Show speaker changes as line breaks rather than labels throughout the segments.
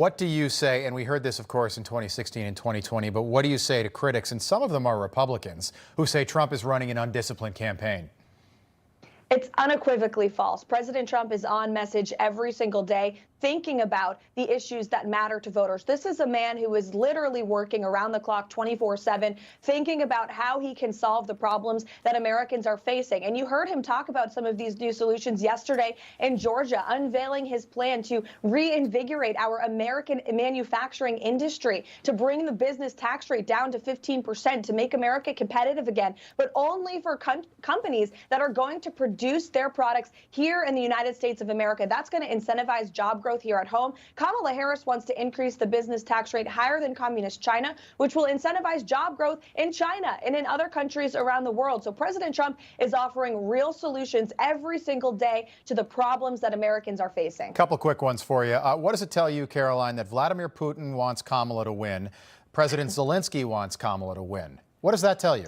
What do you say, and we heard this, of course, in 2016 and 2020, but what do you say to critics, and some of them are Republicans, who say Trump is running an undisciplined campaign?
It's unequivocally false. President Trump is on message every single day, thinking about the issues that matter to voters. This is a man who is literally working around the clock 24/7, thinking about how he can solve the problems that Americans are facing. And you heard him talk about some of these new solutions yesterday in Georgia, unveiling his plan to reinvigorate our American manufacturing industry, to bring the business tax rate down to 15%, to make America competitive again, but only for companies that are going to produce their products here in the United States of America. That's going to incentivize job growth here at home. Kamala Harris wants to increase the business tax rate higher than communist China, which will incentivize job growth in China and in other countries around the world. So President Trump is offering real solutions every single day to the problems that Americans are facing.
A couple quick ones for you. What does it tell you, Karoline, that Vladimir Putin wants Kamala to win? President Zelensky wants Kamala to win. What does that tell you?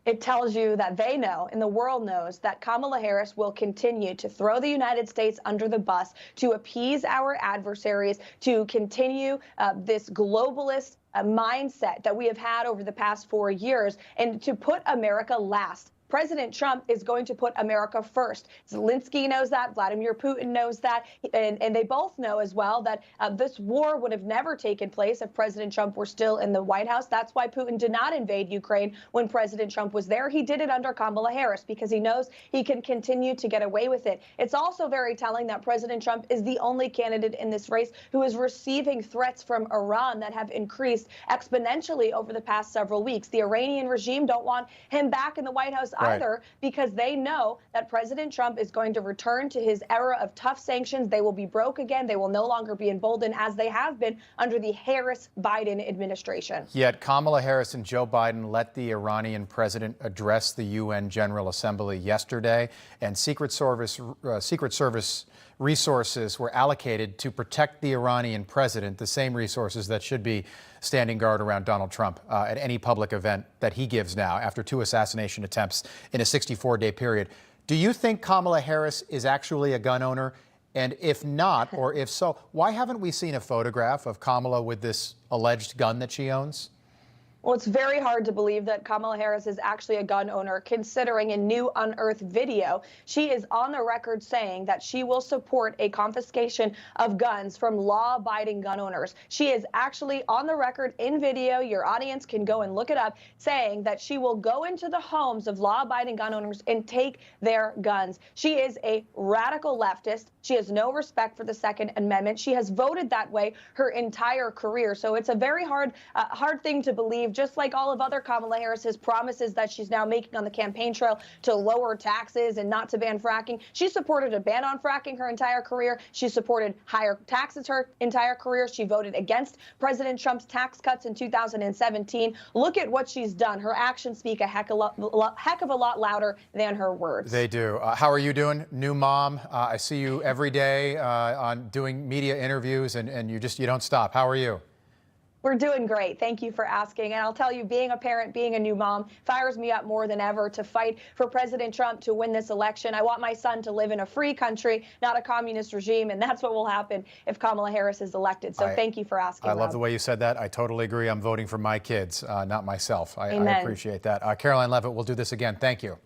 It tells you that they know, and the world knows, that Kamala Harris will continue to throw the United States under the bus, to appease our adversaries, to continue this globalist mindset that we have had over the past 4 years, and to put America last. President Trump is going to put America first. Zelensky knows that. Vladimir Putin knows that. And they both know as well that this war would have never taken place if President Trump were still in the White House. That's why Putin did not invade Ukraine when President Trump was there. He did it under Kamala Harris because he knows he can continue to get away with it. It's also very telling that President Trump is the only candidate in this race who is receiving threats from Iran that have increased exponentially over the past several weeks. The Iranian regime don't want him back in the White House either, because they know that President Trump is going to return to his era of tough sanctions. They will be broke again. They will no longer be emboldened as they have been under the Harris-Biden administration.
Yet Kamala Harris and Joe Biden let the Iranian president address the UN General Assembly yesterday, and Secret Service resources were allocated to protect the Iranian president, the same resources that should be standing guard around Donald Trump at any public event that he gives now after 2 assassination attempts in a 64-day period. Do you think Kamala Harris is actually a gun owner? And if not, or if so, why haven't we seen a photograph of Kamala with this alleged gun that she owns?
Well, it's very hard to believe that Kamala Harris is actually a gun owner, considering a new unearthed video. She is on the record saying that she will support a confiscation of guns from law-abiding gun owners. She is actually on the record in video, your audience can go and look it up, saying that she will go into the homes of law-abiding gun owners and take their guns. She is a radical leftist. She has no respect for the Second Amendment. She has voted that way her entire career. So it's a very hard thing to believe, just like all of other Kamala Harris's promises that she's now making on the campaign trail to lower taxes and not to ban fracking. She supported a ban on fracking her entire career. She supported higher taxes her entire career. She voted against President Trump's tax cuts in 2017. Look at what she's done. Her actions speak a heck of a lot louder than her words.
They do. How are you doing? New mom. I see you every day on doing media interviews, and you don't stop. How are you?
We're doing great. Thank you for asking. And I'll tell you, being a parent, being a new mom, fires me up more than ever to fight for President Trump to win this election. I want my son to live in a free country, not a communist regime, and that's what will happen if Kamala Harris is elected. So thank you for asking.
I love the way you said that. I totally agree. I'm voting for my kids, not myself. I
Amen.
appreciate that. Karoline Leavitt, we'll do this again. Thank you.